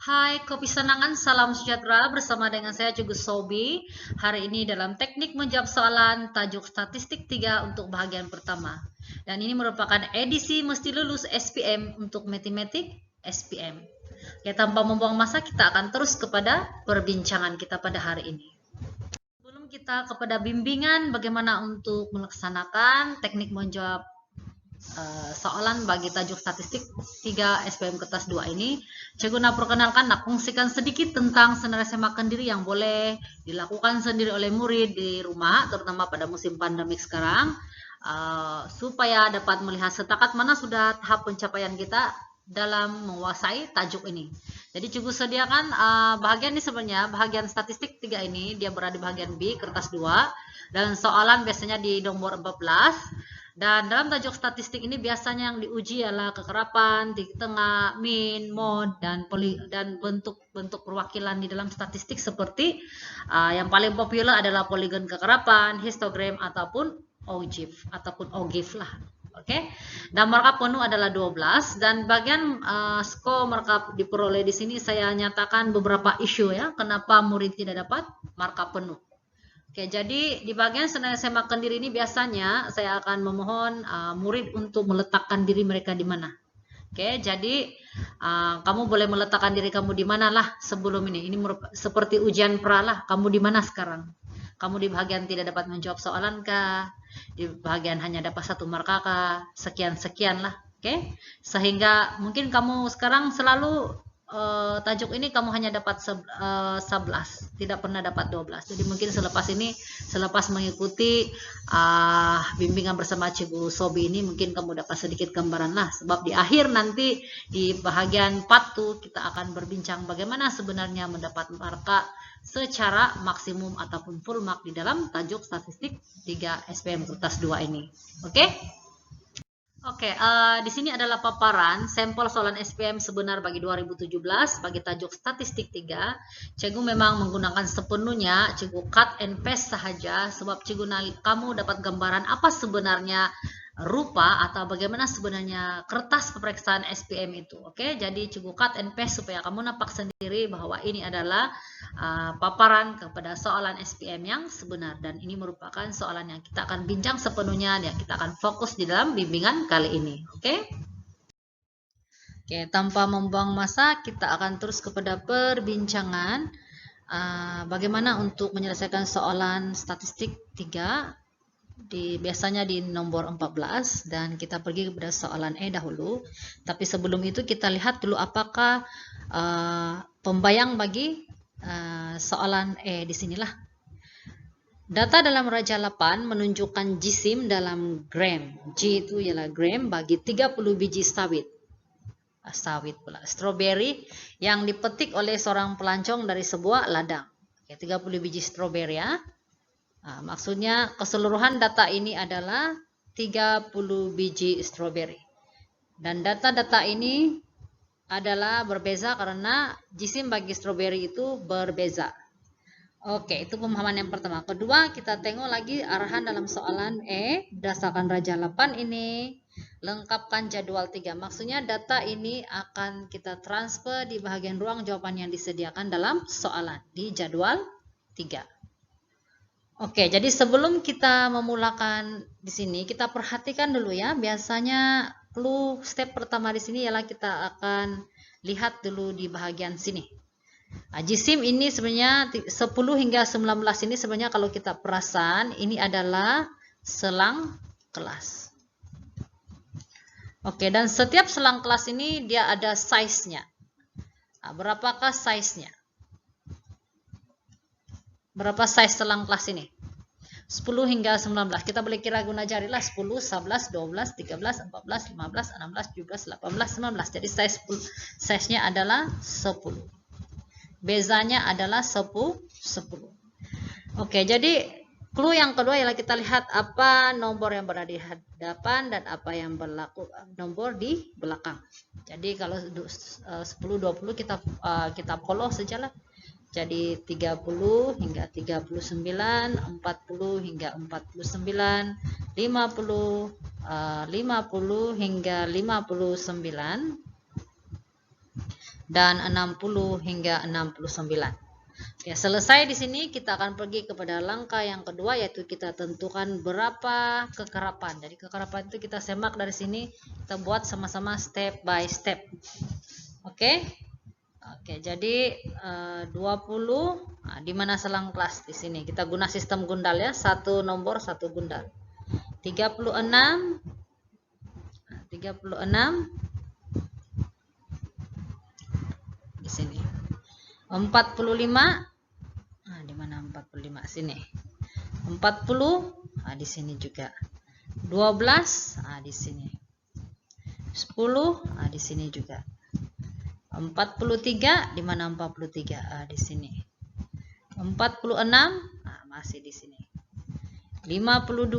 Hai, kopi senangan, salam sejahtera bersama dengan saya Cugus Sobi. Hari ini dalam teknik menjawab soalan tajuk statistik 3 untuk bagian pertama. Dan ini merupakan edisi mesti lulus SPM untuk matematik SPM. Ya, tanpa membuang masa kita akan terus kepada perbincangan kita pada hari ini. Sebelum kita kepada bimbingan bagaimana untuk melaksanakan teknik menjawab soalan bagi tajuk statistik 3 SPM kertas 2 ini, Cikgu nak perkenalkan, nak fungsikan sedikit tentang senarasi makan diri yang boleh dilakukan sendiri oleh murid di rumah, terutama pada musim pandemik sekarang, supaya dapat melihat setakat mana sudah tahap pencapaian kita dalam menguasai tajuk ini. Jadi Cikgu sediakan bahagian ini sebenarnya, bahagian statistik 3 ini, dia berada di bahagian B, kertas 2, dan soalan biasanya di nomor 14. Dan dalam tajuk statistik ini biasanya yang diuji adalah kekerapan, titik tengah, min, mod, dan bentuk-bentuk perwakilan di dalam statistik seperti yang paling populer adalah poligon kekerapan, histogram, ataupun OGIF lah. Oke. Dan markup penuh adalah 12 dan bagian skor markup diperoleh di sini saya nyatakan beberapa isu ya, kenapa murid tidak dapat markup penuh. Oke, jadi di bagian senarasi makan diri ini biasanya saya akan memohon murid untuk meletakkan diri mereka di mana. Oke, jadi kamu boleh meletakkan diri kamu di mana lah sebelum ini. Ini seperti ujian pra lah. Kamu di mana sekarang? Kamu di bagian tidak dapat menjawab soalan kah? Di bagian hanya dapat 1 marka kah? Sekian-sekian lah. Oke, sehingga mungkin kamu sekarang selalu tajuk ini kamu hanya dapat 11, tidak pernah dapat 12. Jadi mungkin selepas mengikuti bimbingan bersama Cikgu Sobi ini, mungkin kamu dapat sedikit gambaran lah. Sebab di akhir nanti di bahagian 4 tuh kita akan berbincang bagaimana sebenarnya mendapat marka secara maksimum ataupun full mark di dalam tajuk statistik 3 SPM kertas 2 ini. Oke? Oke, di sini adalah paparan sampel soalan SPM sebenar bagi 2017 bagi tajuk statistik 3. Cikgu memang menggunakan sepenuhnya Cikgu cut and paste sahaja sebab Cikgu kamu dapat gambaran apa sebenarnya rupa atau bagaimana sebenarnya kertas pemeriksaan SPM itu. Oke, jadi Cikgu cut and paste supaya kamu nampak sendiri bahwa ini adalah paparan kepada soalan SPM yang sebenar dan ini merupakan soalan yang kita akan bincang sepenuhnya dan kita akan fokus di dalam bimbingan kali ini. Oke. Oke, tanpa membuang masa kita akan terus kepada perbincangan bagaimana untuk menyelesaikan soalan statistik 3 biasanya di nomor 14 dan kita pergi kepada soalan E dahulu. Tapi sebelum itu kita lihat dulu apakah pembayang bagi soalan E di sinilah. Data dalam Raja 8 menunjukkan jisim dalam gram. G itu ialah gram bagi 30 biji sawit pula. Strawberry yang dipetik oleh seorang pelancong dari sebuah ladang. Oke, 30 biji strawberry ya. Maksudnya keseluruhan data ini adalah 30 biji strawberry. Dan data-data ini adalah berbeza karena jisim bagi strawberry itu berbeza. Oke, itu pemahaman yang pertama. Kedua, kita tengok lagi arahan dalam soalan E. Berdasarkan Raja 8 ini, lengkapkan jadwal 3. Maksudnya data ini akan kita transfer di bahagian ruang jawaban yang disediakan dalam soalan di jadwal 3. Oke, jadi sebelum kita memulakan di sini, kita perhatikan dulu ya. Biasanya clue step pertama di sini ialah kita akan lihat dulu di bahagian sini. Jisim ini sebenarnya 10 hingga 19 ini sebenarnya kalau kita perasan ini adalah selang kelas. Oke, dan setiap selang kelas ini dia ada size-nya. Berapakah size-nya? Berapa size selang kelas ini? 10 hingga 19. Kita boleh kira guna jari lah 10, 11, 12, 13, 14, 15, 16, 17, 18, 19. Jadi size-nya adalah 10. Bezanya adalah 10. Oke, jadi clue yang kedua ialah kita lihat apa nomor yang berada di hadapan dan apa yang berlaku nomor di belakang. Jadi kalau 10, 20 kita follow sajalah. Jadi 30 hingga 39, 40 hingga 49, 50, 50 hingga 59, dan 60 hingga 69. Ya, selesai di sini kita akan pergi kepada langkah yang kedua, yaitu kita tentukan berapa kekerapan. Jadi kekerapan itu kita semak dari sini, kita buat sama-sama step by step. Oke. Oke, jadi 20 di mana selang kelas di sini. Kita guna sistem gundal ya, satu nomor satu gundal. 36 di sini. 45 di mana 45 sini. 40 di sini juga. 12 di sini. 10 di sini juga. 43 di mana 43 di sini. 46 masih di sini. 52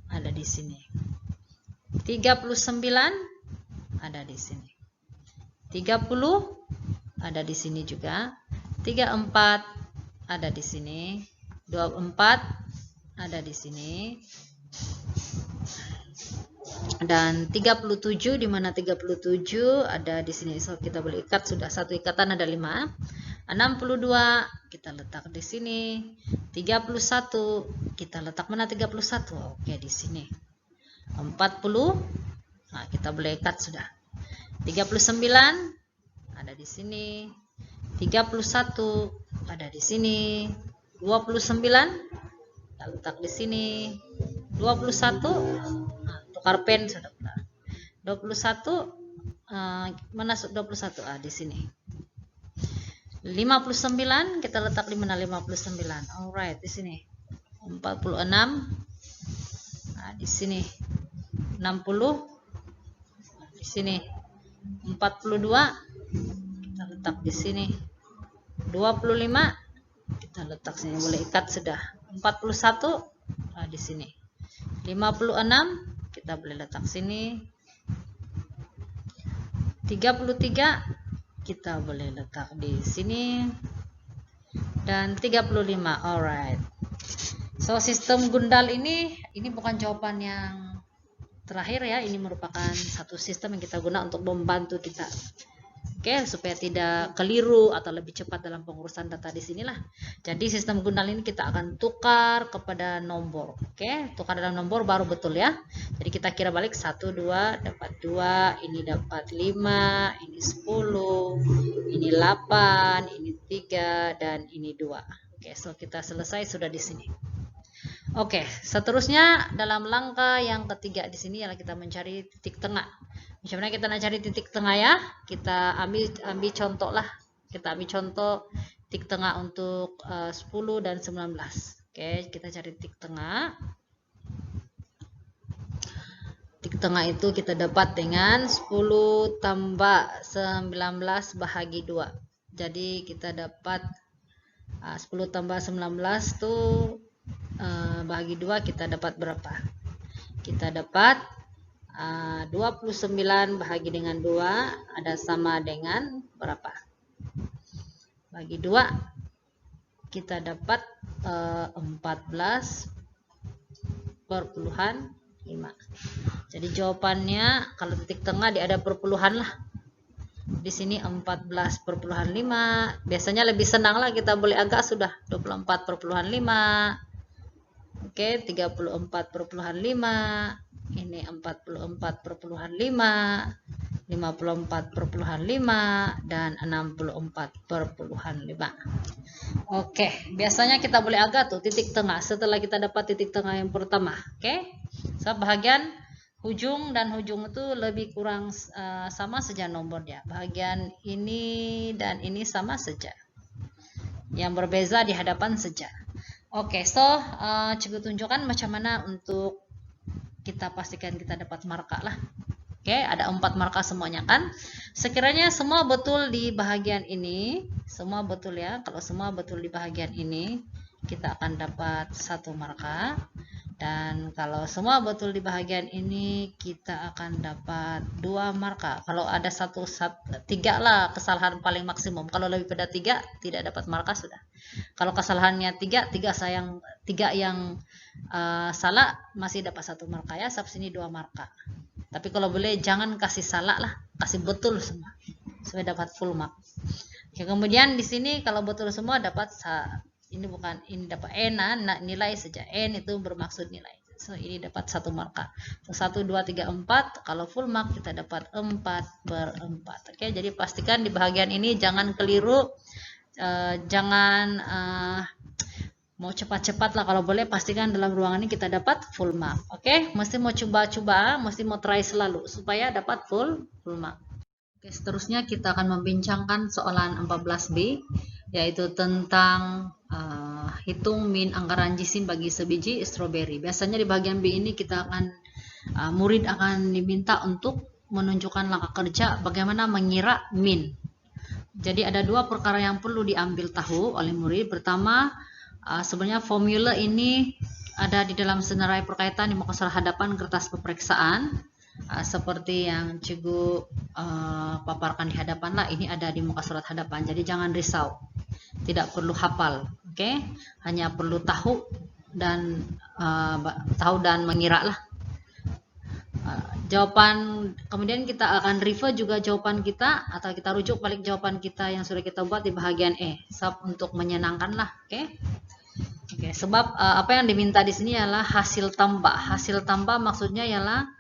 ada di sini. 39 ada di sini. 30 ada di sini juga. 34 ada di sini. 24 ada di sini. Dan 37 di mana 37 ada di sini. So kita boleh ikat, sudah satu ikatan ada 5. 62 kita letak di sini. 31 kita letak mana 31? Oke, di sini. 40 kita boleh ikat sudah. 39 ada di sini. 31 ada di sini. 29 kita letak di sini. 21 tukar pen sudah. 21 mana 21 di sini. 59 kita letak di mana 59. Alright, di sini. 46 di sini. 60 di sini. 42 kita letak di sini. 25 kita letak sini, boleh ikat sudah. 41 di sini. 56 kita boleh letak sini. 33 kita boleh letak di sini. Dan 35. Alright. So sistem gundal ini bukan jawaban yang terakhir ya. Ini merupakan satu sistem yang kita guna untuk membantu kita. Oke, supaya tidak keliru atau lebih cepat dalam pengurusan data di sinilah. Jadi sistem gundal ini kita akan tukar kepada nomor. Oke, tukar dalam nomor baru betul ya. Jadi kita kira balik 1 2 dapat 2, ini dapat 5, ini 10, ini 8, ini 3 dan ini 2. Oke, so kita selesai sudah di sini. Oke, seterusnya dalam langkah yang ketiga di sini adalah kita mencari titik tengah. Misalnya kita nak cari titik tengah ya, kita ambil contoh lah. Kita ambil contoh titik tengah untuk 10 dan 19. Oke, kita cari titik tengah. Titik tengah itu kita dapat dengan 10 tambah 19 bahagi 2. Jadi kita dapat 10 tambah 19 tuh bahagi 2 kita dapat berapa? Kita dapat 29 bahagi dengan 2 ada sama dengan berapa? Bagi 2 kita dapat 14,5. Jadi jawabannya kalau titik tengah ada perpuluhan lah. Di sini 14,5. Biasanya lebih senang lah, kita boleh agak sudah 24,5. Oke, 34,5. Ini 44,5, 54,5 dan 64,5. Oke, biasanya kita boleh agak tuh titik tengah setelah kita dapat titik tengah yang pertama. Oke, so bahagian ujung dan ujung itu lebih kurang sama saja nomornya. Bahagian ini dan ini sama saja. Yang berbeza di hadapan saja. Oke, so coba tunjukkan macam mana untuk kita pastikan kita dapat marka lah. Oke, ada 4 marka semuanya kan. Sekiranya semua betul di bahagian ini, semua betul ya. Kalau semua betul di bahagian ini, kita akan dapat 1 marka. Dan kalau semua betul di bahagian ini, kita akan dapat 2 marka. Kalau ada 3 lah kesalahan paling maksimum. Kalau lebih pada 3, tidak dapat marka sudah. Kalau kesalahannya 3 yang salah masih dapat 1 marka ya. Sampai sini 2 marka. Tapi kalau boleh jangan kasih salah lah, kasih betul semua. supaya dapat full mark. Oke, kemudian di sini kalau betul semua dapat ini bukan ini dapat n, nah nilai saja n itu bermaksud nilai. So ini dapat 1 marka. So, 1 2 3 4 kalau full mark kita dapat 4/4. Oke, jadi pastikan di bagian ini jangan keliru, jangan mau cepat-cepat lah, kalau boleh pastikan dalam ruangan ini kita dapat full mark. Oke, mesti mau coba-coba, mesti mau try selalu supaya dapat full mark. Oke, seterusnya kita akan membincangkan soalan 14B, yaitu tentang hitung min anggaran jisim bagi sebiji stroberi. Biasanya di bagian B ini kita akan murid akan diminta untuk menunjukkan langkah kerja bagaimana mengira min. Jadi ada 2 perkara yang perlu diambil tahu oleh murid. Pertama, sebenarnya formula ini ada di dalam senarai perkaitan di muka surat hadapan kertas peperiksaan. Seperti yang Cikgu paparkan di hadapan lah, ini ada di muka surat hadapan, jadi jangan risau, tidak perlu hafal, oke? Hanya perlu tahu dan mengira lah. Jawaban, kemudian kita akan refer juga jawaban kita, atau kita rujuk balik jawaban kita yang sudah kita buat di bagian E, untuk menyenangkan lah, oke? Oke, sebab apa yang diminta di sini adalah hasil tambah. Hasil tambah maksudnya ialah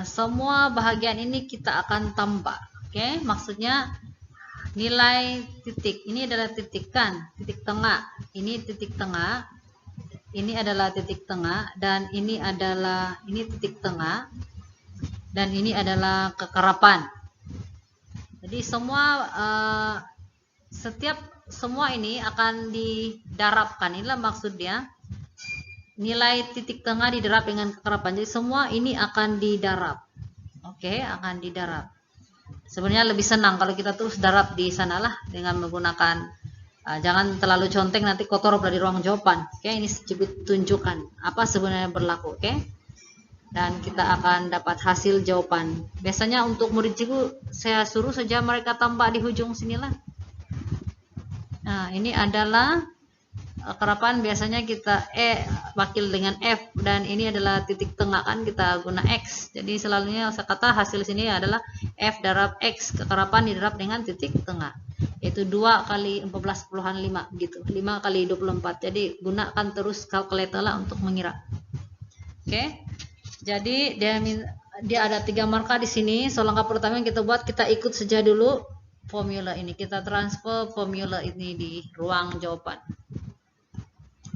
semua bahagian ini kita akan tambah. Oke, maksudnya nilai titik ini adalah titik tengah. Ini titik tengah. Ini adalah titik tengah dan ini titik tengah dan ini adalah kekerapan. Jadi semua ini akan didarabkan. Inilah maksudnya. Nilai titik tengah didarab dengan kekerapan. Jadi semua ini akan didarab. Oke, akan didarab. Sebenarnya lebih senang kalau kita terus darab di sanalah dengan menggunakan jangan terlalu conteng, nanti kotor di ruang jawaban. Oke, ini tunjukkan apa sebenarnya berlaku, oke? Dan kita akan dapat hasil jawaban. Biasanya untuk murid cikgu saya suruh saja mereka tambah di ujung sinilah. Nah, ini adalah kekerapan, biasanya kita wakil dengan F dan ini adalah titik tengah kan, kita guna X. Jadi selalunya saya kata hasil sini adalah F darab X, kekerapan didarab dengan titik tengah, yaitu 2 kali 14/5 gitu, 5 kali 24. Jadi gunakan terus kalkulator lah untuk mengira. Oke. Jadi dia ada 3 marka di sini. So langkah pertama yang kita buat, kita ikut saja dulu formula ini, kita transfer formula ini di ruang jawaban.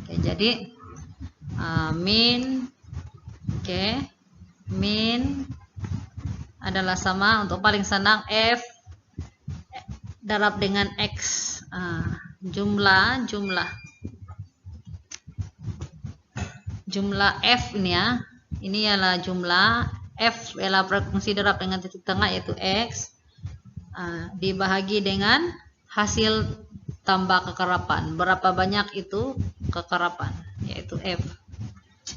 Oke, jadi min adalah sama, untuk paling senang F darab dengan X, jumlah F ini ya, ini adalah jumlah F adalah frekuensi darab dengan titik tengah yaitu X, dibahagi dengan hasil tambah kekerapan. Berapa banyak itu kekerapan, yaitu F.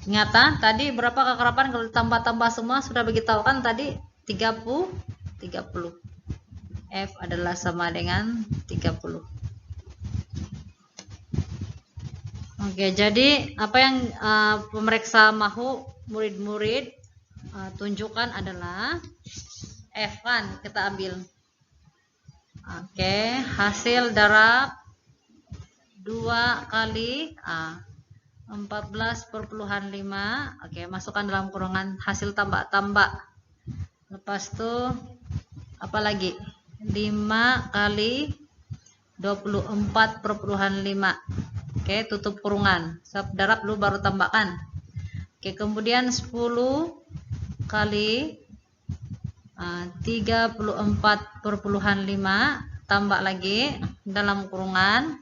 Ingat tadi berapa kekerapan kalau ditambah-tambah semua, sudah beritahu kan tadi 30. F adalah sama dengan 30. Oke, jadi apa yang pemeriksa mahu murid-murid tunjukkan adalah F kan, kita ambil. Oke, hasil darab 2 kali 14/5. Oke, masukkan dalam kurungan hasil tambah. Lepas itu apa lagi? 5 kali 24/5. Oke, tutup kurungan. Darab dulu baru tambahkan. Oke, kemudian 10 kali 34/5, tambah lagi dalam kurungan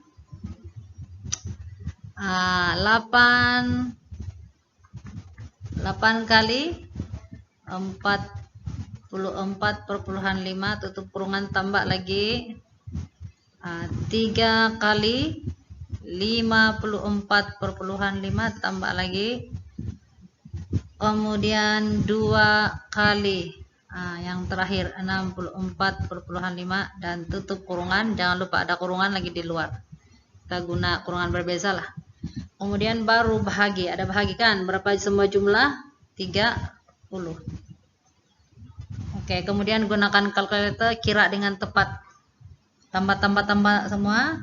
8 kali 44/5, tutup kurungan, tambah lagi 3 kali 54/5, tambah lagi, kemudian 2 kali yang terakhir 64/5 dan tutup kurungan. Jangan lupa ada kurungan lagi di luar, kita guna kurungan berbeza lah. Kemudian baru bahagi, ada bahagi kan, berapa semua jumlah? 30. Oke, kemudian gunakan kalkulator, kira dengan tepat. Tambah semua.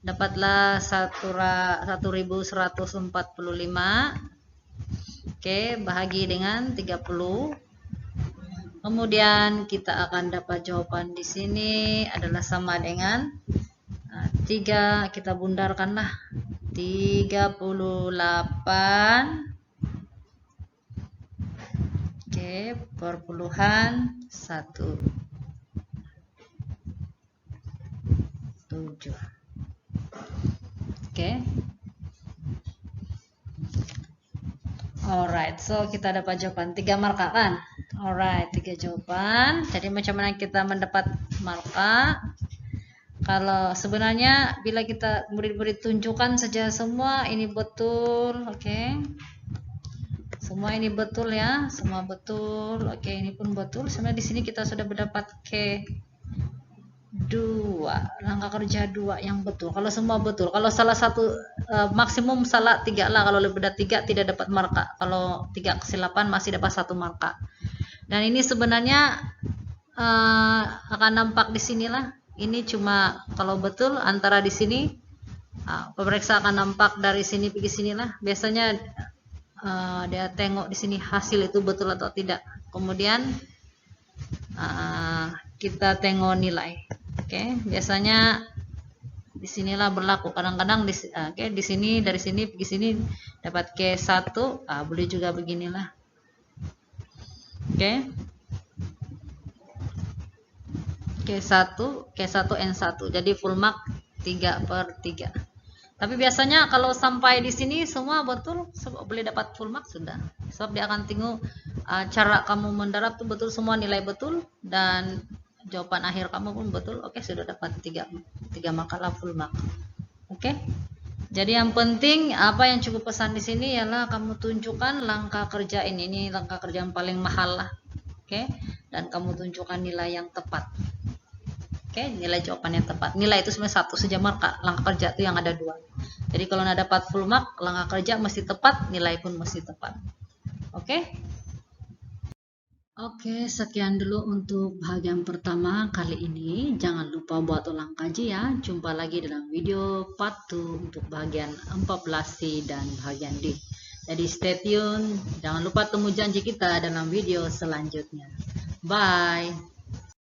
Dapatlah 1145. Oke, bahagi dengan 30. Kemudian kita akan dapat jawaban di sini adalah sama dengan 3, kita bundarkanlah 38. Oke, perpuluhan 1. 7. Oke. Alright, so kita dapat jawaban 3 marka kan? Alright, 3 jawaban. Jadi macam mana kita mendapat marka? Kalau sebenarnya bila kita murid-murid tunjukkan saja semua ini betul, oke. Semua ini betul ya, semua betul. Oke, ini pun betul. Sebenarnya di sini kita sudah mendapat K2, langkah kerja 2 yang betul. Kalau semua betul, kalau salah satu maksimum salah 3 lah. Kalau lebih dari 3 tidak dapat marka. Kalau 3 kesilapan masih dapat 1 marka. Dan ini sebenarnya akan nampak di sinilah. Ini cuma kalau betul antara di sini pemeriksa akan nampak dari sini pergi sinilah. Biasanya dia tengok di sini hasil itu betul atau tidak. Kemudian kita tengok nilai. Oke, biasanya di sinilah berlaku. Kadang-kadang di sini dari sini pergi sini dapat K1, boleh juga beginilah. Oke. K1 N1. Jadi full mark 3/3. Tapi biasanya kalau sampai di sini semua betul, boleh dapat full mark sudah. Sebab dia akan tengok cara kamu mendarab tuh betul, semua nilai betul dan jawaban akhir kamu pun betul. Oke, sudah dapat 3 makalah full mark. Oke. Jadi yang penting apa yang cukup pesan di sini ialah kamu tunjukkan langkah kerja ini langkah kerja yang paling mahal lah. Oke. Dan kamu tunjukkan nilai yang tepat. Oke, nilai jawaban yang tepat. Nilai itu sebenarnya 1 saja marka. Langkah kerja itu yang ada 2. Jadi kalau nak dapat full mark, langkah kerja mesti tepat, nilai pun mesti tepat. Oke? Oke, sekian dulu untuk bagian pertama kali ini. Jangan lupa buat ulang kaji ya. Jumpa lagi dalam video part 2 untuk bagian 14C dan bagian D. Jadi stay tune. Jangan lupa temu janji kita dalam video selanjutnya. Bye.